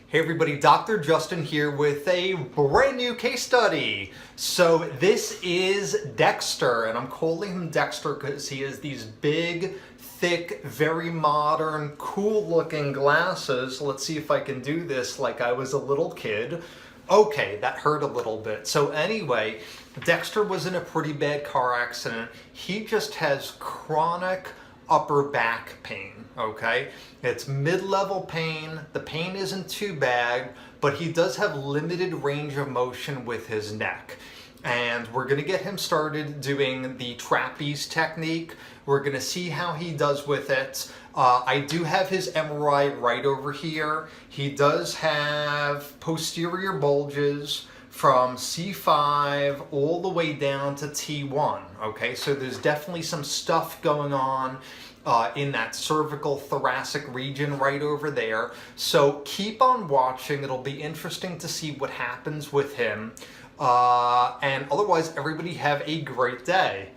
Hey everybody, Dr. Justin here with a brand new case study. So this is Dexter, and I'm calling him Dexter because he has these big, thick, very modern, cool looking glasses. Let's see if I can do this like I was a little kid. Okay, that hurt a little bit. So anyway, Dexter was in a pretty bad car accident. He just has chronic upper back pain, okay? It's mid-level pain. The pain isn't too bad, but he does have limited range of motion with his neck. And we're gonna get him started doing the TrapEAZE technique. We're gonna see how he does with it. I do have his MRI right over here. He does have posterior bulges from C5 all the way down to T1, okay? So there's definitely some stuff going on in that cervical thoracic region right over there. So keep on watching. It'll be interesting to see what happens with him. And otherwise, everybody have a great day.